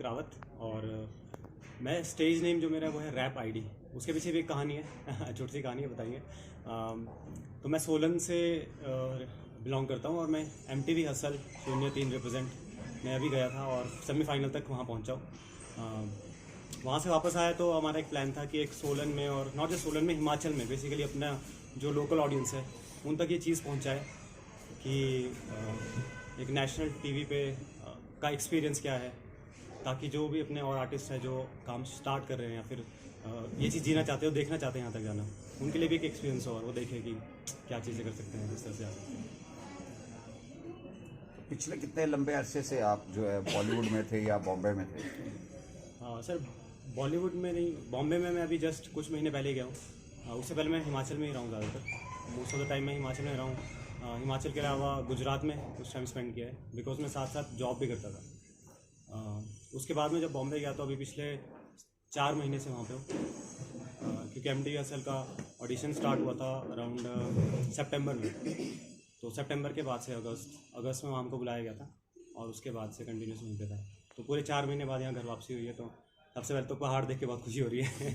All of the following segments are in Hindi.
अंकित रावत और मैं स्टेज नेम जो मेरा वो है रैप आईडी। उसके पीछे भी एक कहानी है छोटी सी कहानी है, बताइए। तो मैं सोलन से बिलोंग करता हूँ और मैं MTV हसल 03 रिप्रेजेंट मैं अभी गया था और सेमीफाइनल तक वहाँ पहुँचा हूँ। वहाँ से वापस आया तो हमारा एक प्लान था कि एक सोलन में और नॉट जस्ट सोलन में, हिमाचल में बेसिकली अपना जो लोकल ऑडियंस है उन तक ये चीज़ पहुँचाए कि एक नेशनल टीवी पे का एक्सपीरियंस क्या है, ताकि जो भी अपने और आर्टिस्ट हैं जो काम स्टार्ट कर रहे हैं या फिर ये चीज़ जीना चाहते हो, देखना चाहते हैं यहाँ तक जाना, उनके लिए भी एक एक्सपीरियंस हो और वो देखें कि क्या चीज़ें कर सकते हैं, इस तरह से आ सकते हैं। पिछले कितने लंबे अरसे से आप जो है बॉलीवुड में थे या बॉम्बे में थे? सर बॉलीवुड में नहीं, बॉम्बे में मैं अभी जस्ट कुछ महीने पहले गया हूँ। उससे पहले मैं हिमाचल में ही रहा हूँ ज़्यादातर, मोस्ट ऑफ द टाइम मैं हिमाचल में रहा हूँ। हिमाचल के अलावा गुजरात में कुछ टाइम स्पेंड किया है, बिकॉज मैं साथ साथ जॉब भी करता था। उसके बाद में जब बॉम्बे गया तो अभी पिछले 4 महीने से वहाँ पे हूँ, क्योंकि MTV हसल का ऑडिशन स्टार्ट हुआ था अराउंड सितंबर में। तो सितंबर के बाद से अगस्त में वहाँ हमको बुलाया गया था और उसके बाद से कंटिन्यूस वहीं पे था। तो पूरे 4 महीने बाद यहाँ घर वापसी हुई है, तो सबसे पहले तो पहाड़ देख के बहुत खुशी हो रही है।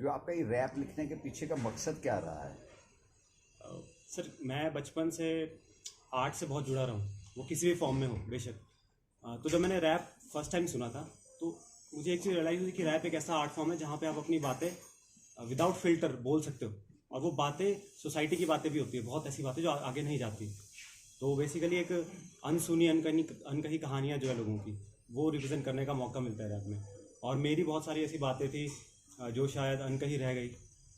जो आपका ये रैप लिखने के पीछे का मकसद क्या रहा है? सर मैं बचपन से आर्ट से बहुत जुड़ा रहा हूँ, वो किसी भी फॉर्म में हो बेशक। तो जब मैंने रैप फर्स्ट टाइम सुना था तो मुझे एक चीज़ रियलाइज हुई कि रैप एक ऐसा आर्ट फॉर्म है जहाँ पे आप अपनी बातें विदाउट फिल्टर बोल सकते हो, और वो बातें सोसाइटी की बातें भी होती है, बहुत ऐसी बातें जो आगे नहीं जाती। तो बेसिकली एक अनसुनी अनकही कहानियाँ जो है लोगों की, वो रिप्रेजेंट करने का मौका मिलता है रैप में। और मेरी बहुत सारी ऐसी बातें थी जो शायद अनकही रह गई,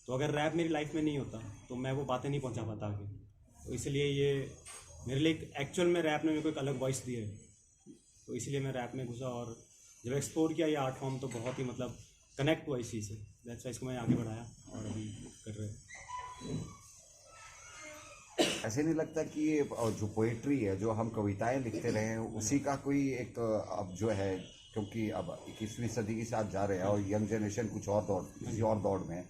तो अगर रैप मेरी लाइफ में नहीं होता तो मैं वो बातें नहीं पहुंचा पाता आगे। तो इसलिए ये मेरे लिए एक्चुअल में रैप ने मेरे को एक अलग वॉइस दी है, तो इसलिए मैं रैप में घुसा और जब एक्सप्लोर किया ये आर्ट फॉर्म तो बहुत ही मतलब कनेक्ट हुआ इस चीज़ से। दैट्स वाई इसको मैं आगे बढ़ाया और अभी कर रहे हैं। ऐसे नहीं लगता कि ये जो पोएट्री है, जो हम कविताएं लिखते रहे हैं, उसी का कोई एक अब जो है, क्योंकि अब 21वीं सदी के साथ जा रहे हैं और यंग जनरेशन कुछ और दौड़, किसी और दौड़ में है,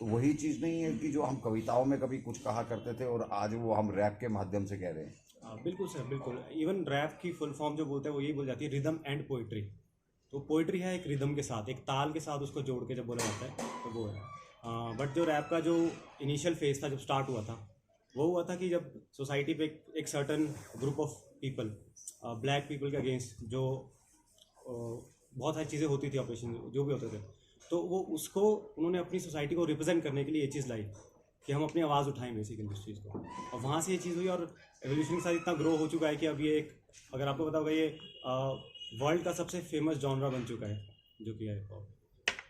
तो वही चीज़ नहीं है कि जो हम कविताओं में कभी कुछ कहा करते थे और आज वो हम रैप के माध्यम से कह रहे हैं? बिल्कुल सर, बिल्कुल। इवन रैप की फुल फॉर्म जो बोलते हैं वो यही बोल जाती है, रिदम एंड पोइट्री। तो पोइट्री है एक रिदम के साथ, एक ताल के साथ उसको जोड़ के जब बोला जाता है तो वो है। बट जो रैप का जो इनिशियल फेज था, जब स्टार्ट हुआ था, वो हुआ था कि जब सोसाइटी पे एक certain group of people, black people के अगेंस्ट जो बहुत सारी चीज़ें होती थी, ऑपरेशन जो भी होते थे, तो वो उसको उन्होंने अपनी सोसाइटी को रिप्रेजेंट करने के लिए ये चीज़ लाई कि हम अपनी आवाज़ उठाएं बेसिकली उस चीज़ को। और वहाँ से ये चीज़ हुई और एवोल्यूशन के साथ इतना ग्रो हो चुका है कि अब ये एक, अगर आपको पता होगा, ये वर्ल्ड का सबसे फेमस जॉनरा बन चुका है जो कि है हिप हॉप।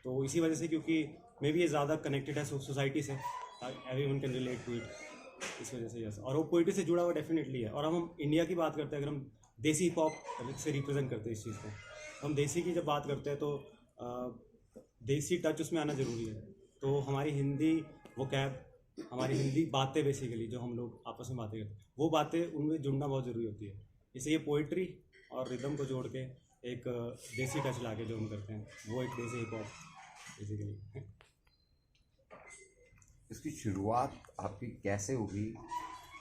तो इसी वजह से, क्योंकि मे बी ये ज़्यादा कनेक्टेड है सोसाइटी से, everyone can relate to it, इस वजह से यस। और वो पोइट्री से जुड़ा हुआ डेफिनेटली है। और हम इंडिया की बात करते हैं, अगर हम देसी हिप हॉप से रिप्रेजेंट करते हैं इस चीज़ को, हम देसी की जब बात करते हैं तो देसी टच उसमें आना ज़रूरी है। तो हमारी हिंदी वो कैब, हमारी हिंदी बातें बेसिकली जो हम लोग आपस में बातें करते हैं, वो बातें उनमें जुड़ना बहुत ज़रूरी होती है। इसलिए ये पोइट्री और रिदम को जोड़ के एक देसी टच ला के जो हम करते हैं, वो एक देसी हिप हॉप बेसिकली। इसकी शुरुआत आपकी कैसे हुई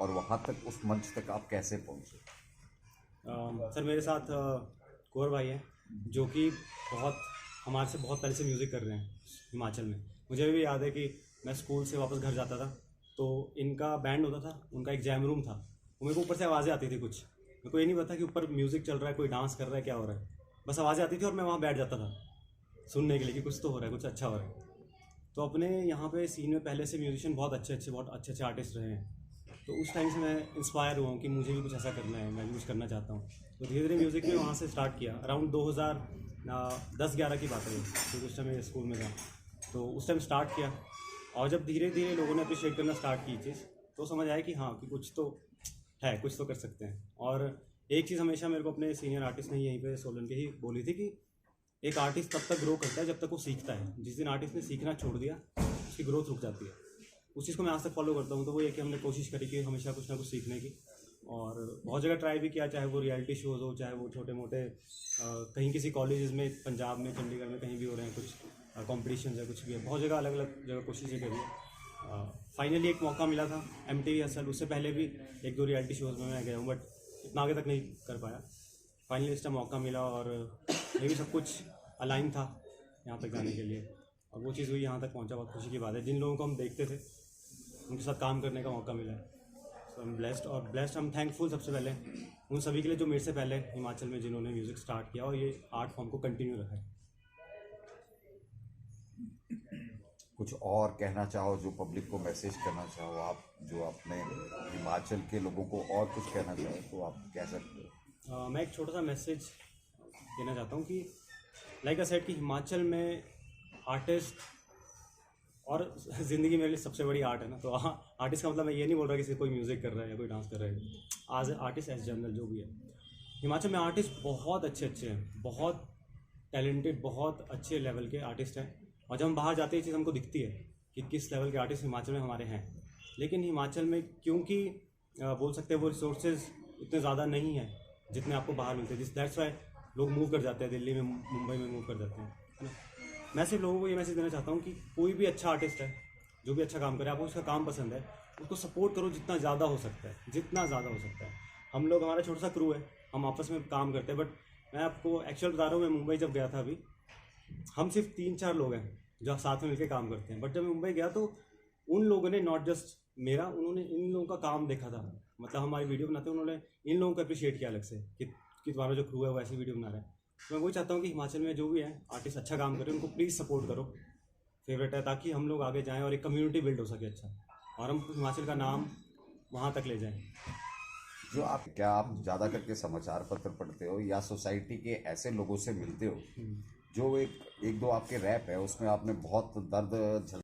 और वहाँ तक, उस मंच तक आप कैसे पहुँचे? सर मेरे साथ कोर भाई है जो कि हमारे से बहुत पहले से म्यूज़िक कर रहे हैं हिमाचल में। मुझे भी याद है कि मैं स्कूल से वापस घर जाता था तो इनका बैंड होता था, उनका एक जैम रूम था, वो मेरे को ऊपर से आवाज़ें आती थी कुछ, मेरे को ये नहीं पता कि ऊपर म्यूज़िक चल रहा है, कोई डांस कर रहा है, क्या हो रहा है, बस आवाज़ें आती थी और मैं वहाँ बैठ जाता था सुनने के लिए कि कुछ तो हो रहा है, कुछ अच्छा हो रहा है। तो अपने यहाँ पे सीन में पहले से म्यूजिशियन बहुत अच्छे आर्टिस्ट रहे हैं, तो उस टाइम से मैं इंस्पायर हुआ हूँ कि मुझे भी कुछ ऐसा करना है, मैं भी कुछ करना चाहता हूँ। तो धीरे धीरे म्यूज़िक में वहाँ से स्टार्ट किया। अराउंड 2010-11 की बात है, क्योंकि उस टाइम मैं स्कूल में था, तो उस टाइम स्टार्ट किया। और जब धीरे धीरे लोगों ने अप्रिशिएट करना स्टार्ट की चीज़, तो समझ आया कि हाँ, कि कुछ तो है, कुछ तो कर सकते हैं। और एक चीज़ हमेशा मेरे को अपने सीनियर आर्टिस्ट ने यहीं पे सोलन के ही बोली थी कि एक आर्टिस्ट तब तक ग्रो करता है जब तक वो सीखता है। जिस दिन आर्टिस्ट ने सीखना छोड़ दिया, उसकी ग्रोथ रुक जाती है। उस चीज़ को मैं आज तक फॉलो करता हूँ। तो वो ये कि हमने कोशिश करी कि हमेशा कुछ ना कुछ सीखने की, और बहुत जगह ट्राई भी किया, चाहे वो रियलिटी शोज़ हो, चाहे वो छोटे मोटे कहीं किसी कॉलेजेस में, पंजाब में, चंडीगढ़ में कहीं भी हो रहे हैं कुछ कॉम्पिटिशन है, कुछ भी है, बहुत जगह अलग अलग जगह कोशिशें करी। फाइनली एक मौका मिला था MTV हसल। उससे पहले भी 1-2 रियलिटी शोज़ में मैं गया हूँ, बट इतना आगे तक नहीं कर पाया। फाइनली इसका मौका मिला और ये भी सब कुछ अलाइन था यहाँ तक जाने के लिए, और वो चीज़ हुई, यहाँ तक पहुँचा। बहुत खुशी की बात है। जिन लोगों को हम देखते थे उनके साथ काम करने का मौका मिला है। सो हम ब्लेस्ड, हम थैंकफुल सबसे पहले उन सभी के लिए जो मेरे से पहले हिमाचल में जिन्होंने म्यूज़िक स्टार्ट किया और ये आर्ट फॉर्म को कंटिन्यू रखा है। कुछ और कहना चाहो, जो पब्लिक को मैसेज करना चाहो आप, जो अपने हिमाचल के लोगों को और कुछ कहना चाहो तो आप कह सकते हो। मैं एक छोटा सा मैसेज देना चाहता हूँ कि लाइक आई सेड कि हिमाचल में आर्टिस्ट और ज़िंदगी मेरे लिए सबसे बड़ी आर्ट है ना। तो आर्टिस्ट का मतलब मैं ये नहीं बोल रहा कि कोई म्यूज़िक कर रहा है या कोई डांस कर रहा है। आज आर्टिस्ट एज जनरल जो भी है, हिमाचल में आर्टिस्ट बहुत अच्छे हैं, बहुत टैलेंटेड, बहुत अच्छे लेवल के आर्टिस्ट हैं। और जब हम बाहर जाते हैं ये चीज़ हमको दिखती है कि किस लेवल के आर्टिस्ट हिमाचल में हमारे हैं। लेकिन हिमाचल में क्योंकि बोल सकते हैं वो रिसोर्सेज इतने ज़्यादा नहीं है जितने आपको बाहर मिलते हैं, दैट्स वाई लोग मूव कर जाते हैं, दिल्ली में, मुंबई में मूव कर जाते हैं, है ना। मैं सिर्फ लोगों को ये मैसेज देना चाहता हूँ कि कोई भी अच्छा आर्टिस्ट है, जो भी अच्छा काम करे, आपको उसका काम पसंद है, उसको सपोर्ट करो जितना ज़्यादा हो सकता है, जितना ज़्यादा हो सकता है। हम लोग, हमारा छोटा सा क्रू है, हम आपस में काम करते हैं। बट मैं आपको एक्चुअल बता रहा हूँ, मैं मुंबई जब गया था अभी, हम सिर्फ 3-4 लोग हैं जो साथ में मिलकर काम करते हैं। बट जब मैं मुंबई गया तो उन लोगों ने, नॉट जस्ट मेरा, उन्होंने इन लोगों का काम देखा था। मतलब हमारी वीडियो बनाते हैं, उन्होंने इन लोगों को अप्रिशिएट किया अलग से कि तुम्हारा जो क्रू है वो ऐसी वीडियो बना रहा है। तो मैं वही चाहता हूँ कि हिमाचल में जो भी है आर्टिस्ट अच्छा काम करे, उनको प्लीज़ सपोर्ट करो, फेवरेट है, ताकि हम लोग आगे जाएँ और एक कम्युनिटी बिल्ड हो सके अच्छा, और हम हिमाचल का नाम वहाँ तक ले जाएँ। जो आप ज़्यादा करके समाचार पत्र पढ़ते हो या सोसाइटी के ऐसे लोगों से मिलते हो, जो एक दो आपके रैप है उसमें आपने बहुत दर्द